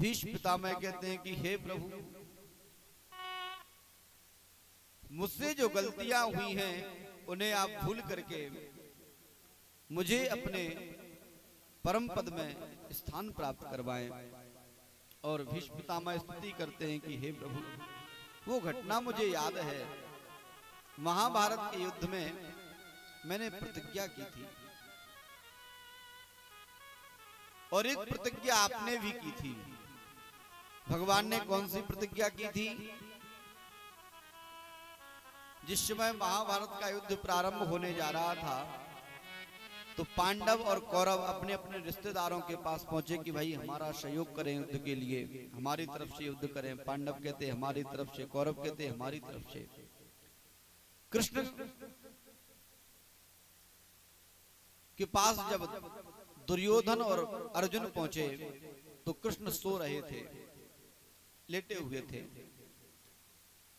भीष्म पितामह कहते हैं कि हे प्रभु, मुझसे जो गलतियां हुई हैं उन्हें आप भूल करके मुझे अपने परम पद में स्थान प्राप्त करवाएं। और भीष्म पितामह स्तुति करते हैं कि हे प्रभु, वो घटना मुझे याद है, महाभारत के युद्ध में मैंने प्रतिज्ञा की थी और एक प्रतिज्ञा आपने भी की थी। भगवान ने कौन सी प्रतिज्ञा की थी? जिस समय महाभारत का युद्ध प्रारंभ होने जा रहा था तो पांडव और कौरव अपने अपने रिश्तेदारों के पास पहुंचे कि भाई हमारा सहयोग करें युद्ध के लिए, हमारी तरफ से युद्ध करें। पांडव कहते हमारी तरफ से, कौरव कहते हमारी तरफ से। कृष्ण के पास जब दुर्योधन और अर्जुन पहुंचे तो कृष्ण सो रहे थे, लेटे हुए थे।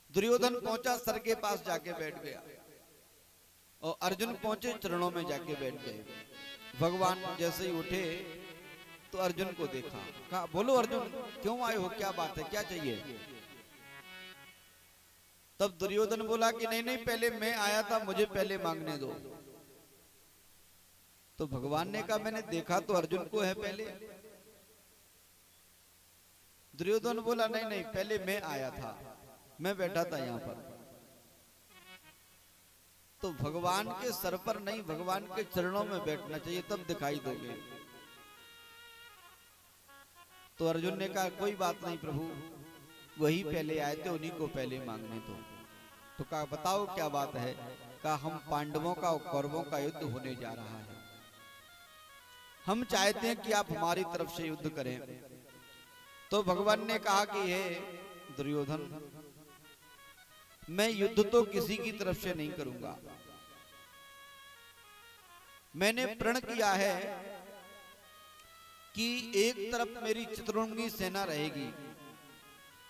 दुर्योधन पहुंचा, सर के पास जाके बैठ गया और अर्जुन पहुंचे, चरणों में जाके बैठ गए। भगवान जैसे ही उठे तो अर्जुन को देखा, कहा बोलो अर्जुन, क्यों आए हो, क्या बात है, क्या चाहिए? तब दुर्योधन बोला कि नहीं नहीं, पहले मैं आया था, मुझे पहले मांगने दो। तो भगवान ने कहा मैंने देखा तो अर्जुन को है पहले। दुर्योधन बोला नहीं नहीं, पहले मैं आया था, मैं बैठा था यहां पर। तो भगवान के सर पर नहीं, भगवान के चरणों में बैठना चाहिए, तब दिखाई दोगे। तो अर्जुन ने कहा कोई बात नहीं प्रभु, वही पहले आए थे, उन्हीं को पहले मांगने दो। तो कहा बताओ क्या बात है? कहा हम पांडवों का और कौरवों का युद्ध होने जा रहा है, हम चाहते हैं कि आप हमारी तरफ से युद्ध करें। तो भगवान ने कहा कि हे दुर्योधन, मैं युद्ध तो किसी की तरफ से नहीं करूंगा। मैंने प्रण किया है कि एक तरफ मेरी चतुरंगी सेना रहेगी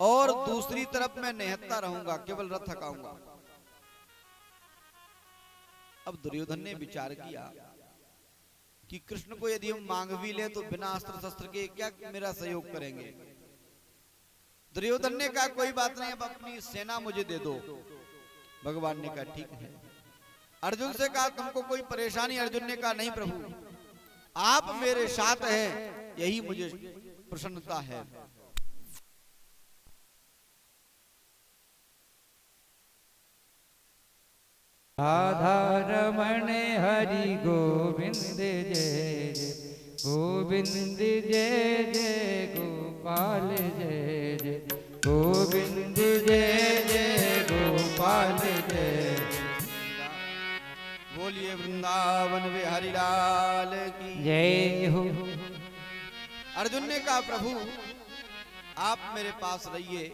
और दूसरी तरफ मैं निहत्था रहूंगा, केवल रथ हकाऊंगा। अब दुर्योधन ने विचार किया कि कृष्ण को यदि हम मांग भी ले तो बिना अस्त्र शस्त्र के क्या मेरा सहयोग करेंगे। दुर्योधन ने कहा कोई बात नहीं, अब अपनी सेना मुझे दे दो। भगवान ने कहा ठीक है। अर्जुन से कहा तुमको कोई परेशानी? अर्जुन ने कहा नहीं प्रभु, आप मेरे साथ हैं, यही मुझे प्रसन्नता है। राधा रमण हरि गोविंद जय जय, गोविंद जय जय, गोपाल जय जय, गोविंद जय जय, गोपाल जय। बोलिए वृंदावन बिहारी लाल की जय हो। अर्जुन ने कहा प्रभु आप मेरे पास रहिए,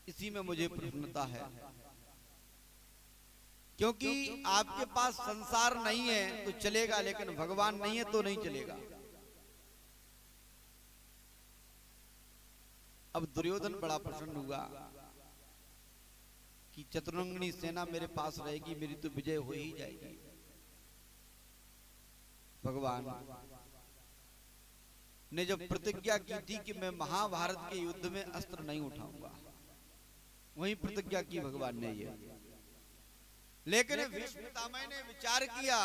इसी में मुझे प्रसन्नता है, क्योंकि आपके पास संसार नहीं है तो चलेगा, लेकिन भगवान नहीं है तो नहीं चलेगा। अब दुर्योधन बड़ा प्रसन्न हुआ कि चतुरंगिनी सेना मेरे पास रहेगी, मेरी तो विजय हो ही जाएगी। भगवान ने जब प्रतिज्ञा की थी कि मैं महाभारत के युद्ध में अस्त्र नहीं उठाऊंगा, वही प्रतिज्ञा की भगवान ने ये। लेकिन भीष्म पितामह ने विचार किया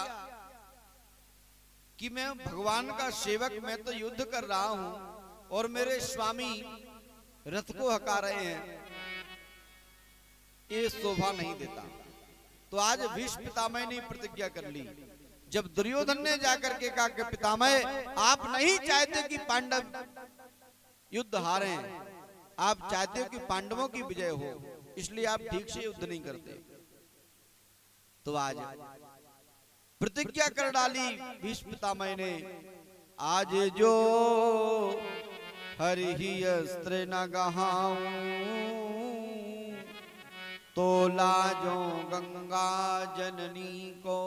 कि मैं भगवान का सेवक, मैं तो युद्ध कर रहा हूं और मेरे स्वामी रथ को हका रहे हैं, ये शोभा नहीं देता। तो आज भीष्म पितामह ने प्रतिज्ञा कर ली। जब दुर्योधन ने जाकर के कहा कि पितामह आप नहीं चाहते कि पांडव युद्ध हारें, आप चाहते हो कि पांडवों की विजय हो, इसलिए आप ठीक से युद्ध नहीं करते। तो आज प्रतिज्ञा कर डाली भीष्म पितामह ने, आज जो हरि अस्त्र न गहाऊं, तो लाजो गंगा जननी को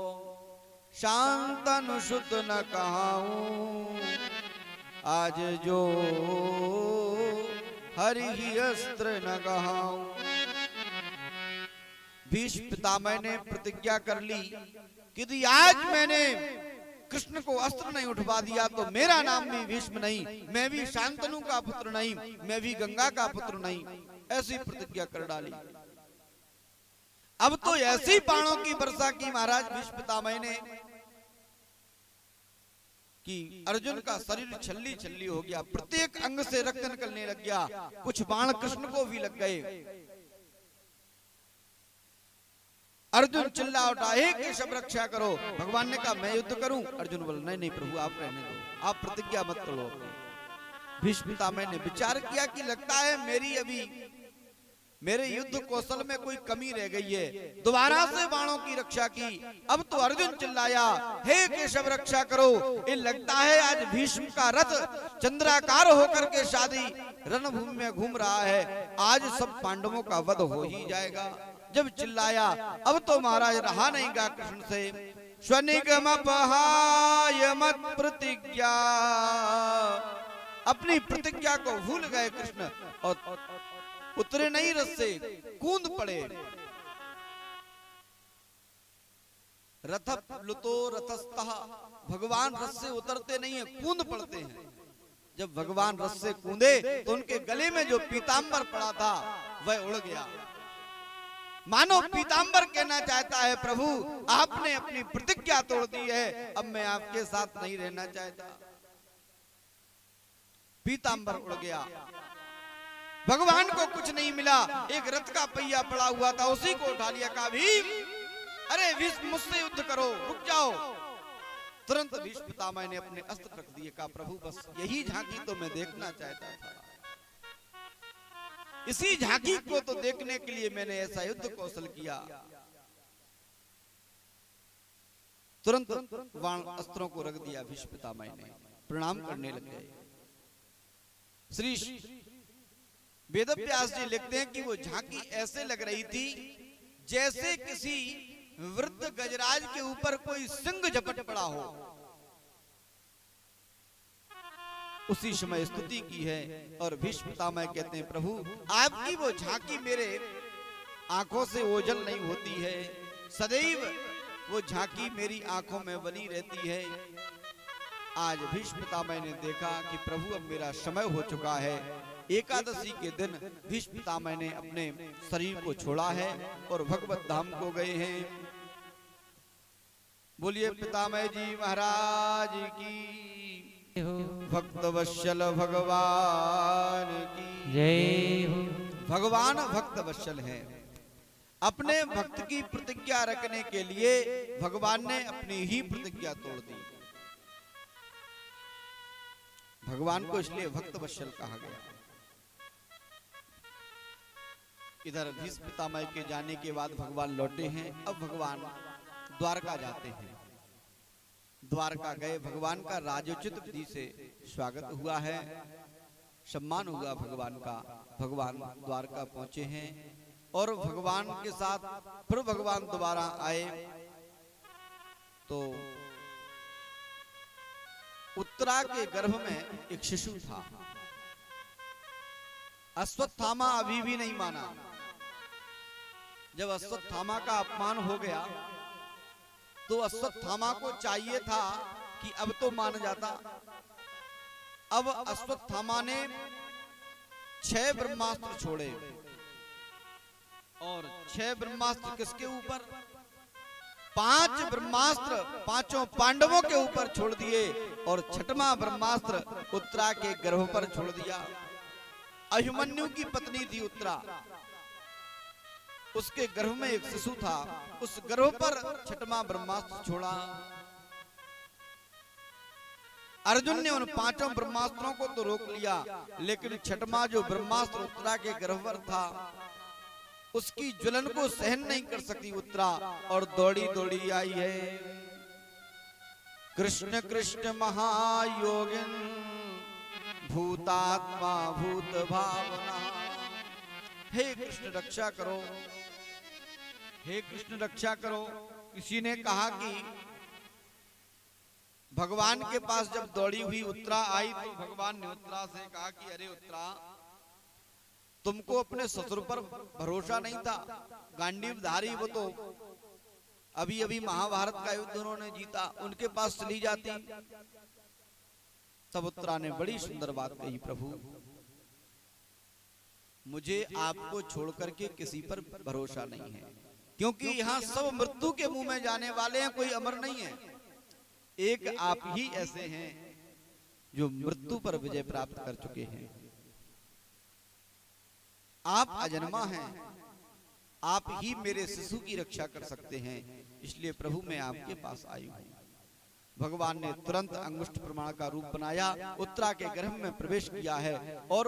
शांतनु सुत न कहाऊं। आज जो हरि अस्त्र न गहाऊं। भीष्म पितामह ने प्रतिज्ञा कर ली कि यदि आज मैंने कृष्ण को अस्त्र नहीं उठवा दिया तो मेरा नाम भी भीष्म नहीं, मैं भी शांतनु का पुत्र नहीं, मैं भी गंगा का पुत्र नहीं, ऐसी प्रतिज्ञा कर डाली। अब तो ऐसी बाणों की वर्षा की महाराज भीष्म पितामह ने कि अर्जुन का शरीर छल्ली छल्ली हो गया, प्रत्येक अंग से रक्त निकलने लग गया, कुछ बाण कृष्ण को भी लग गए। अर्जुन चिल्ला उठा, हे केशव रक्षा करो। भगवान ने कहा मैं युद्ध करूं? अर्जुन बोला नहीं नहीं प्रभु आप रहने दो, आप प्रतिज्ञा मत तोड़ो। भीष्म पितामह ने विचार किया कि लगता है मेरे युद्ध कौशल में कोई कमी रह गई है, दोबारा से बाणों की रक्षा की। अब तो अर्जुन चिल्लाया, हे केशव रक्षा करो। ये लगता है आज भीष्म का रथ चंद्राकार होकर के शादी रणभूमि में घूम रहा है, आज सब पांडवों का वध हो ही जाएगा। जब चिल्लाया अब तो महाराज रहा नहीं गा कृष्ण से। स्वनिगम पहाय मत प्रतिज्ञा, अपनी प्रतिज्ञा को भूल गए कृष्ण और उतरे नहीं रथ से, कूद पड़े। रथ प्लुतो रथस्थः, भगवान रथ से उतरते नहीं है, कूद पड़ते हैं। जब भगवान रथ से कूदे तो उनके गले में जो पीतांबर पड़ा था वह उड़ गया। मानो पीतांबर कहना चाहता है प्रभु आपने अपनी प्रतिज्ञा तोड़ दी है, अब मैं आपके साथ नहीं रहना चाहता। पीतांबर उड़ गया, भगवान को कुछ नहीं मिला। एक रथ का पहिया पड़ा हुआ था, उसी को उठा लिया। कहा भीम, अरे भीष्म मुझसे युद्ध करो, रुक जाओ। तुरंत भीष्म पितामह ने अपने अस्त्र रख दिए। कहा प्रभु बस यही झांकी तो मैं देखना चाहता था, इसी झांकी को तो देखने के लिए मैंने ऐसा युद्ध कौशल किया। तुरंत बाण अस्त्रों को रख दिया। भीष्म पितामह ने प्रणाम करने लग गए। श्री वेदव्यास जी लिखते हैं कि वो झांकी ऐसे लग रही थी जैसे किसी वृद्ध गजराज के ऊपर कोई सिंह झपट पड़ा हो। उसी समय स्तुति की है और भीष्म पितामह कहते हैं प्रभु आपकी वो झांकी मेरे आंखों से ओझल नहीं होती है, सदैव वो झांकी मेरी आंखों में बनी रहती है। आज भीष्म पितामह ने देखा कि प्रभु अब मेरा समय हो चुका है। एकादशी के दिन भीष्म पितामह ने अपने शरीर को छोड़ा है और भगवत धाम को गए हैं। बोलिए पितामह जी महाराज की, भक्त वत्सल भगवान की जय हो। भगवान भक्त वत्सल है। अपने भक्त की प्रतिज्ञा रखने के लिए भगवान ने अपनी ही प्रतिज्ञा तोड़ दी। भगवान को इसलिए भक्त वत्सल कहा गया। इधर भीष्म पितामह के जाने के बाद भगवान लौटे हैं। अब भगवान द्वारका जाते हैं। द्वारका गए, भगवान का राजोचित विधि से स्वागत हुआ है, सम्मान हुआ भगवान का। भगवान द्वारका पहुंचे हैं और भगवान के साथ फिर भगवान दोबारा आए तो उत्तरा के गर्भ में एक शिशु था। अश्वत्थामा अभी भी नहीं माना। जब अश्वत्थामा का अपमान हो गया तो अश्वत्थामा को चाहिए था कि अब तो मान जाता। अब अश्वत्थामा ने 6 ब्रह्मास्त्र छोड़े और 6 ब्रह्मास्त्र किसके ऊपर? 5 ब्रह्मास्त्र पांचों पांडवों के ऊपर छोड़ दिए और 6वां ब्रह्मास्त्र उत्तरा के गर्भ पर छोड़ दिया। अभिमन्यु की पत्नी थी उत्तरा, उसके गर्भ में एक शिशु था, उस गर्भ पर 6वां ब्रह्मास्त्र छोड़ा। अर्जुन ने उन 5 ब्रह्मास्त्रों को तो रोक लिया, लेकिन 6वां जो ब्रह्मास्त्र उत्तरा के गर्भ पर था उसकी ज्वलन को सहन नहीं कर सकी उत्तरा और दौड़ी दौड़ी आई है। कृष्ण कृष्ण महायोगिन भूतात्मा भूत भावना, हे कृष्ण रक्षा करो, हे कृष्ण रक्षा करो। किसी ने कहा कि भगवान के पास जब दौड़ी हुई उत्तरा आई तो भगवान ने उत्तरा से कहा कि अरे उत्तरा, तुमको अपने ससुर पर भरोसा नहीं था, गांडीवधारी वो तो अभी अभी महाभारत का युद्ध उन्होंने जीता, उनके पास चली जाती। तब उत्तरा ने बड़ी सुंदर बात कही, प्रभु मुझे आपको छोड़ करके किसी पर भरोसा नहीं है, क्योंकि यहाँ सब मृत्यु के मुंह में जाने वाले हैं, कोई अमर नहीं है। एक आप ही ऐसे हैं जो मृत्यु पर विजय प्राप्त कर चुके हैं। आप अजन्मा हैं, आप ही मेरे शिशु की रक्षा कर सकते हैं, इसलिए प्रभु मैं आपके पास आई हूं। भगवान ने तुरंत अंगुष्ठ प्रमाण का रूप बनाया, उत्तरा के गर्भ में प्रवेश किया है। और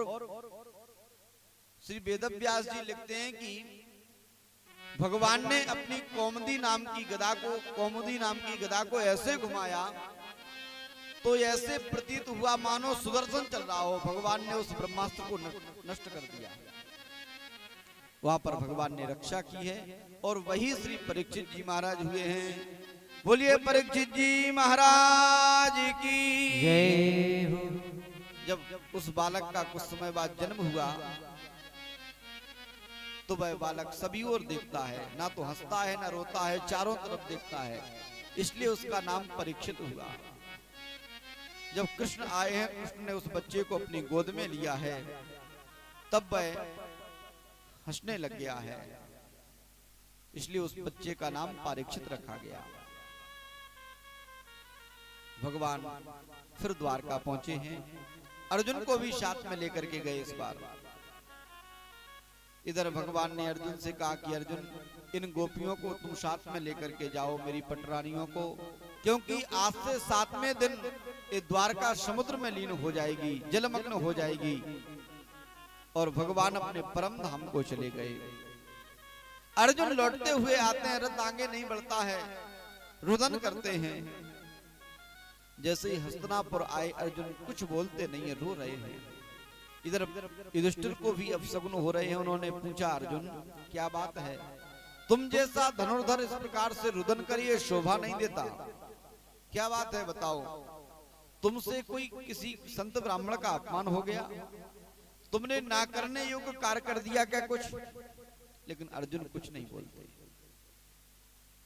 श्री वेदव्यास जी लिखते हैं कि भगवान ने अपनी कौमुदी नाम की गदा को ऐसे घुमाया तो ऐसे प्रतीत हुआ मानो सुदर्शन चल रहा हो। भगवान ने उस ब्रह्मास्त्र को नष्ट कर दिया। वहां पर भगवान ने रक्षा की है और वही श्री परीक्षित जी महाराज हुए हैं। बोलिए परीक्षित जी महाराज की जय हो। जब उस बालक का कुछ समय बाद जन्म हुआ तो वह बालक सभी ओर देखता है, ना तो हंसता है ना रोता है, चारों तरफ देखता है, इसलिए उसका नाम परीक्षित हुआ। जब कृष्ण आए हैं, कृष्ण ने उस बच्चे को अपनी गोद में लिया है, तब वह हंसने लग गया है, इसलिए उस बच्चे का नाम परीक्षित रखा गया। भगवान फिर द्वारका पहुंचे हैं, अर्जुन को भी साथ में लेकर के गए। इस बार इधर भगवान ने अर्जुन से कहा कि अर्जुन, इन गोपियों को तुम साथ में लेकर के जाओ, मेरी पटरानियों को, क्योंकि आज से 7वें दिन ये द्वारका समुद्र में लीन हो जाएगी, जलमग्न हो जाएगी। और भगवान अपने परम धाम को चले गए। अर्जुन लौटते हुए आते हैं, रथ आगे नहीं बढ़ता है, रुदन करते हैं। जैसे ही हस्तिनापुर आए, अर्जुन कुछ बोलते नहीं है, रो रहे हैं। इधर युधिष्ठिर को भी अपशगुन हो रहे हैं। उन्होंने पूछा, अर्जुन क्या बात है, तुम जैसा धनुर्धर इस प्रकार से रुदन करिए शोभा नहीं देता, क्या बात है बताओ, तुमसे कोई किसी संत ब्राह्मण का अपमान हो गया, तुमने ना करने योग्य कार्य कर दिया क्या कुछ? लेकिन अर्जुन कुछ नहीं बोलते।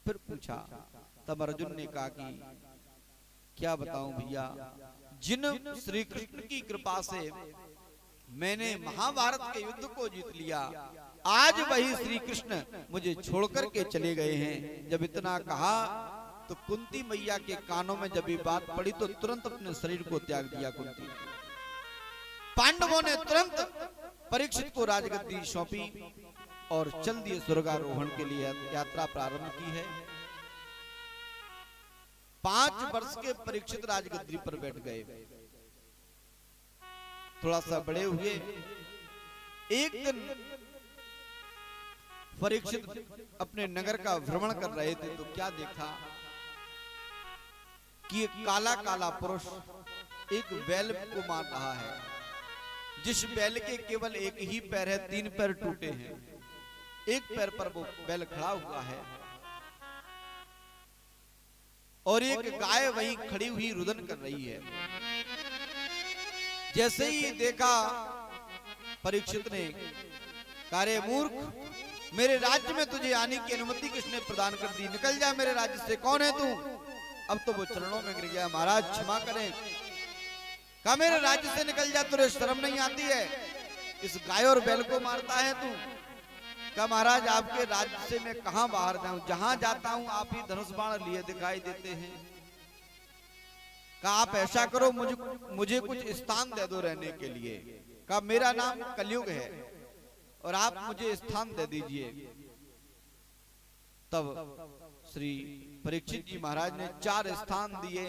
फिर पूछा, तब अर्जुन ने कहा कि क्या बताऊं भैया, जिन श्री कृष्ण की कृपा से मैंने महाभारत के युद्ध को जीत लिया, आज वही श्री कृष्ण मुझे छोड़कर के चले गए हैं। जब इतना कहा तो कुंती मैया के कानों में जब ये बात पड़ी तो तुरंत अपने शरीर को त्याग दिया कुंती। पांडवों ने तुरंत परीक्षित को राजगद्दी सौंपी और चल दिए स्वर्गारोहण के लिए यात्रा प्रारंभ की है। 5 वर्ष के परीक्षित राजगद्दी पर बैठ गए। थोड़ा सा बड़े हुए, एक दिन परीक्षित अपने नगर का भ्रमण कर रहे थे तो क्या देखा कि एक काला काला पुरुष एक बैल को मार रहा है, जिस बैल के केवल एक ही पैर है, 3 पैर टूटे हैं, एक पैर पर वो बैल खड़ा हुआ है और एक गाय वहीं खड़ी हुई रुदन कर रही है। जैसे ही देखा परीक्षित ने कहा, रे मूर्ख, मेरे राज्य में तुझे आने की अनुमति किसने प्रदान कर दी, निकल जा मेरे राज्य से, कौन है तू? अब तो वो चरणों में गिर गया, महाराज क्षमा करें। कहा, मेरे राज्य से निकल जा, तुझे शर्म नहीं आती है, इस गाय और बैल को मारता है तू? कहा, महाराज आपके राज्य से मैं कहां बाहर जाऊं, जहां जाता हूं आप ही धनुष बाण लिए दिखाई देते हैं। कहा, आप ऐसा करो, मुझे कुछ स्थान दे दो रहने के लिए। कहा, मेरा नाम कलयुग है और आप मुझे स्थान दे दीजिए। तब श्री परीक्षित जी महाराज ने 4 स्थान दिए।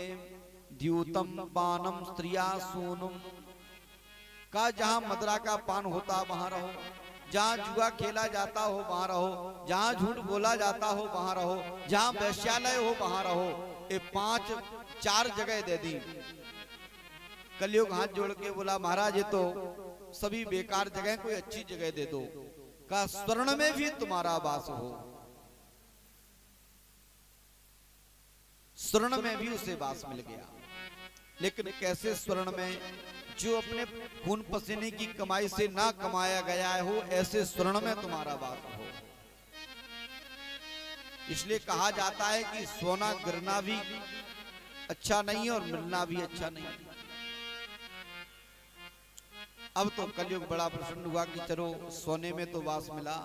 द्यूतम पानम स्त्रिया सोनम, का जहां मदरा का पान होता वहां रहो, जहां जुआ खेला जाता हो वहां रहो, जहां झूठ बोला जाता हो वहां रहो, जहां वैश्यालय हो वहां रहो। ये 4 जगह दे दी। कलयुग हाथ जोड़ के बोला, महाराज ये तो सभी बेकार जगह, कोई अच्छी जगह दे दो। का स्वर्ण में भी तुम्हारा वास हो, स्वर्ण में भी उसे वास मिल गया। लेकिन कैसे स्वर्ण में? जो अपने खून पसीने की कमाई से ना कमाया गया हो, ऐसे स्वर्ण में तुम्हारा वास हो। इसलिए कहा जाता है कि सोना गिरना भी अच्छा नहीं और मिलना भी अच्छा नहीं। अब तो कलयुग बड़ा प्रसन्न हुआ कि चलो सोने में तो वास मिला,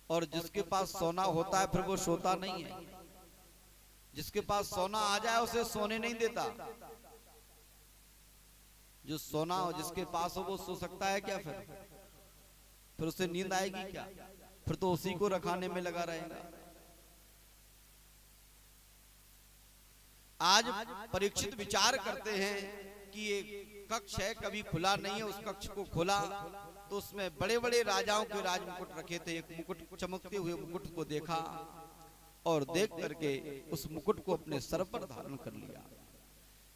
और जिसके पास सोना होता है फिर वो सोता नहीं है। जिसके पास सोना आ जाए उसे सोने नहीं देता। जो सोना हो जिसके पास हो वो सो सकता है क्या? फिर उसे नींद आएगी क्या? फिर तो उसी को रखाने में लगा रहेगा। आज परीक्षित विचार करते हैं कि ये कक्ष है, कभी खुला नहीं है। उस कक्ष को खोला तो उसमें बड़े बड़े राजाओं के राज मुकुट रखे थे। एक मुकुट, चमकते हुए मुकुट को देखा और देख करके उस मुकुट को अपने सर पर धारण कर लिया।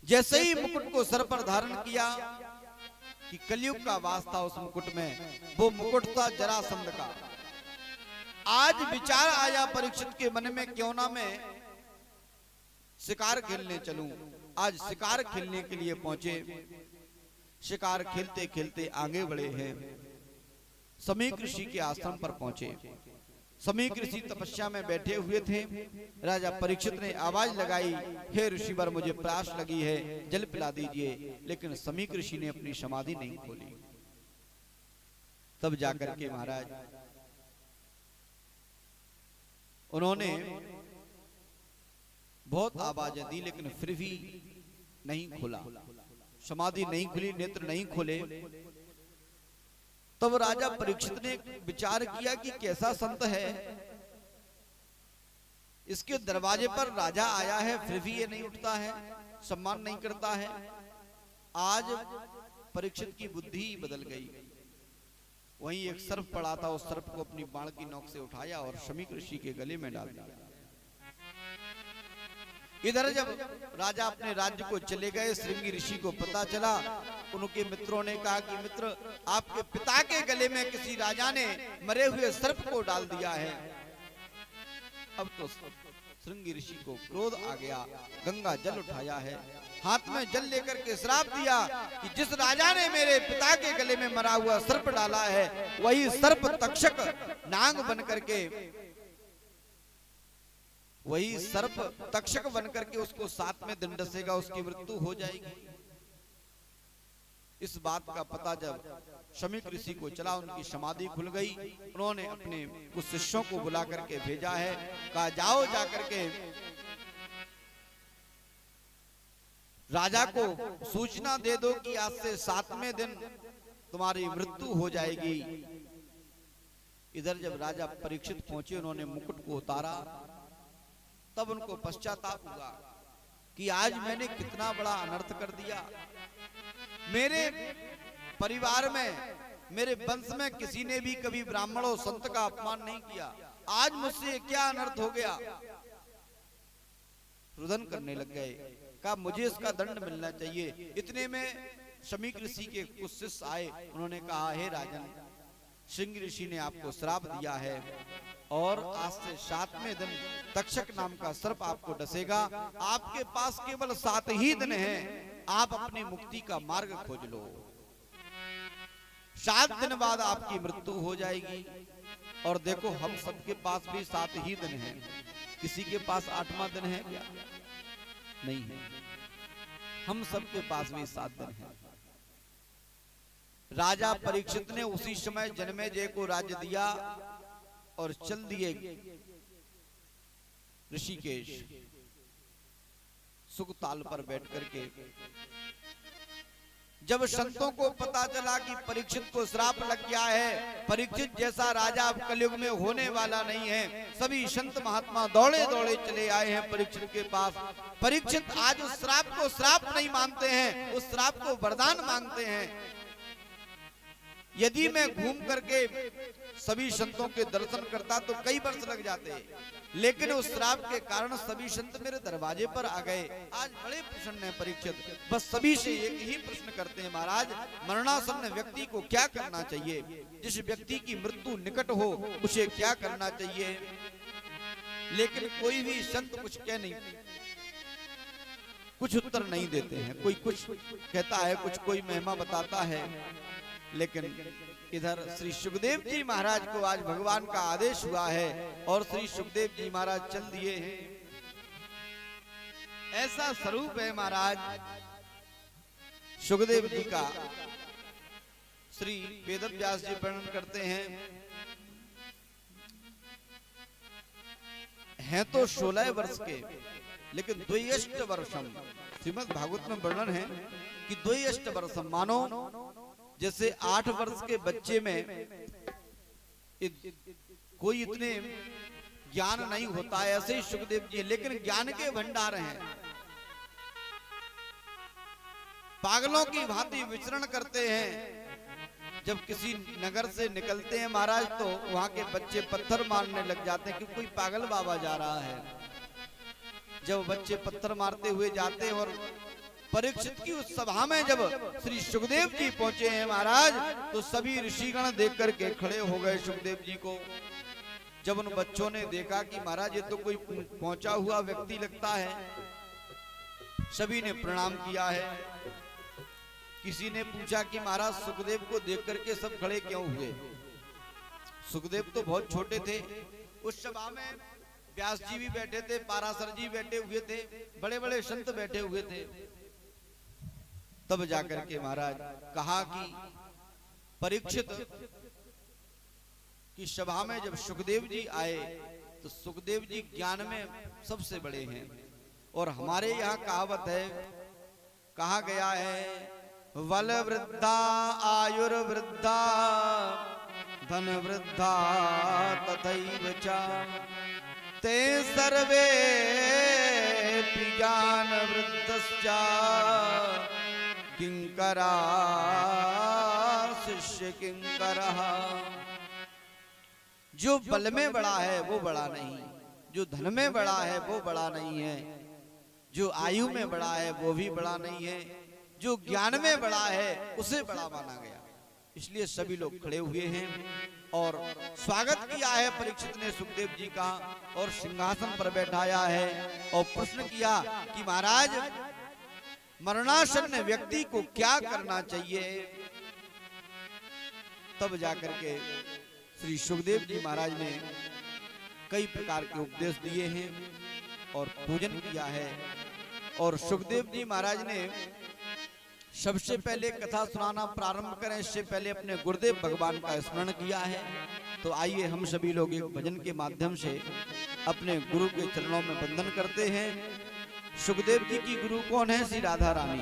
जैसे ही मुकुट को सर पर धारण किया कि कलयुग का वास था उस मुकुट में, वो मुकुट था जरासंध का। आज विचार आया परीक्षित के मन में, क्यों ना मैं शिकार खेलने चलूं। आज शिकार खेलने के लिए पहुंचे। शिकार खेलते खेलते आगे बढ़े हैं, समीक ऋषि के आश्रम पर पहुंचे। समीक ऋषि तपस्या में बैठे हुए थे। राजा परीक्षित ने आवाज लगाई, हे ऋषिवर मुझे प्यास लगी है, जल पिला दीजिए। लेकिन समीक ऋषि ने अपनी समाधि नहीं खोली। तब जाकर के महाराज उन्होंने बहुत आवाजें दी, लेकिन फिर भी नहीं खोला। समाधि नहीं खुली, नेत्र नहीं खोले। तब राजा परीक्षित ने विचार किया कि कैसा संत है, इसके दरवाजे पर राजा आया है फिर भी ये नहीं उठता है, सम्मान नहीं करता है। आज परीक्षित की बुद्धि बदल गई। वहीं एक सर्प पड़ा था, उस सर्प को अपनी बाण की नोक से उठाया और समीक ऋषि के गले में डाल दिया। इधर जब राजा अपने राज्य को चले गए, श्रृंगी ऋषि को पता चला। उनके मित्रों ने कहा कि मित्र, आपके पिता के गले में किसी राजा ने मरे हुए सर्प को डाल दिया है। अब तो श्रृंगी ऋषि को क्रोध आ गया, गंगा जल उठाया है, हाथ में जल लेकर के श्राप दिया कि जिस राजा ने मेरे पिता के गले में मरा हुआ सर्प डाला है, वही सर्प तक्षक नाग बन करके, वही सर्प तक्षक बनकर के उसको 7 में दिन डसेगा, उसकी मृत्यु हो जाएगी। इस बात का पता जब समीक ऋषि को चला, उनकी समाधि खुल गई। उन्होंने अपने कुछ शिष्यों को बुला करके भेजा है, कहा जाओ जाकर के राजा को सूचना दे दो कि आज से 7वें दिन तुम्हारी मृत्यु हो जाएगी। इधर जब राजा परीक्षित पहुंचे, उन्होंने मुकुट को उतारा। तब उनको पश्चाताप हुआ कि आज मैंने कितना बड़ा अनर्थ कर दिया। मेरे परिवार में, मेरे वंश में किसी ने भी कभी ब्राह्मण और संत का अपमान नहीं किया, आज मुझसे क्या अनर्थ हो गया। रुदन करने लग गए, कहा मुझे इसका दंड मिलना चाहिए। इतने में समीक ऋषि के कुछ शिष्य आए। उन्होंने कहा, हे राजन, श्रृंगी ऋषि ने आपको श्राप दिया है और आज से 7वें दिन तक्षक नाम का सर्प आपको डसेगा। आपके पास केवल 7 ही दिन हैं, आप अपनी मुक्ति का मार्ग खोज लो। 7 दिन बाद आपकी मृत्यु हो जाएगी। और देखो, हम सबके पास भी 7 ही दिन हैं। किसी के पास 8वां दिन है क्या? नहीं है। हम सबके पास भी 7 दिन हैं। राजा परीक्षित ने उसी समय जन्मेजय को राज्य दिया और चल दिए ऋषिकेश। सुखताल पर बैठ करके जब संतों को पता चला कि परीक्षित को श्राप लग गया है, परीक्षित जैसा राजा अब कलयुग में होने वाला नहीं है, सभी संत महात्मा दौड़े दौड़े चले आए हैं परीक्षित के पास। परीक्षित आज उस श्राप को श्राप नहीं मानते हैं, उस श्राप को वरदान मांगते हैं। यदि मैं घूम करके सभी संतों के दर्शन करता तो कई वर्ष लग जाते, लेकिन उस श्राप के कारण सभी संत मेरे दरवाजे पर आ गए। आज बड़े प्रसन्न हैं परीक्षित। बस सभी से एक ही प्रश्न करते हैं, महाराज, मरणासन्न व्यक्ति को क्या करना चाहिए? जिस व्यक्ति की मृत्यु निकट हो उसे क्या करना चाहिए? लेकिन कोई भी संत कुछ कह नहीं, कुछ उत्तर नहीं देते हैं। कोई कुछ कहता है, कुछ कोई महिमा बताता है, लेकिन इधर श्री सुखदेव जी महाराज को आज भगवान का आदेश हुआ है और श्री सुखदेव जी महाराज चल दिए हैं। ऐसा स्वरूप है महाराज सुखदेव जी का। श्री वेदव्यास जी वर्णन करते हैं तो 16 वर्ष के, लेकिन द्वयष्ट वर्षम, श्रीमद् भागवत में वर्णन है कि द्वयष्ट वर्षम, मानो जैसे 8 वर्ष के बच्चे में कोई इतने ज्ञान नहीं होता है, ऐसे ही सुखदेव जी, लेकिन ज्ञान के भंडार हैं। पागलों की भांति विचरण करते हैं। जब किसी नगर से निकलते हैं महाराज तो वहां के बच्चे पत्थर मारने लग जाते हैं कि कोई पागल बाबा जा रहा है। जब बच्चे पत्थर मारते हुए जाते हैं और परीक्षित की उस सभा में जब श्री सुखदेव जी पहुंचे हैं महाराज, तो सभी ऋषिगण देख करके खड़े हो गए सुखदेव जी को। जब उन बच्चों ने देखा कि महाराज ये तो कोई पहुंचा हुआ व्यक्ति लगता है, सभी ने प्रणाम किया है। किसी ने पूछा कि महाराज सुखदेव को देख करके सब खड़े क्यों हुए? सुखदेव तो बहुत छोटे थे। उस सभा में व्यास जी भी बैठे थे, पाराशर जी बैठे हुए थे, बड़े बड़े संत बैठे हुए थे। तब जाकर के महाराज कहा कि परीक्षित की सभा में जब सुखदेव जी आए तो सुखदेव जी ज्ञान में सबसे बड़े हैं। और हमारे यहाँ कहावत है, कहा गया है, वल वृद्धा आयुर्वृद्धा धन वृद्धा तथैव च ते सर्वे ज्ञान वृद्धश्च किंकरा शिष्य किंकरः। जो बल में बड़ा है वो बड़ा नहीं, जो धन में बड़ा है वो बड़ा नहीं है, जो आयु में बड़ा है वो भी बड़ा नहीं है, जो ज्ञान में बड़ा है उसे बड़ा माना गया। इसलिए सभी लोग खड़े हुए हैं और स्वागत किया है परीक्षित ने सुखदेव जी का, और सिंहासन पर बैठाया है और प्रश्न किया कि महाराज मरणासन्न व्यक्ति को क्या करना चाहिए? तब जाकर के श्री सुखदेव जी महाराज ने कई प्रकार के उपदेश दिए हैं और पूजन किया है। और सुखदेव जी महाराज ने सबसे पहले कथा सुनाना प्रारंभ करें इससे पहले अपने गुरुदेव भगवान का स्मरण किया है। तो आइए हम सभी लोग एक भजन के माध्यम से अपने गुरु के चरणों में वंदन करते हैं। सुखदेव जी की गुरु कौन है? श्री राधा रानी।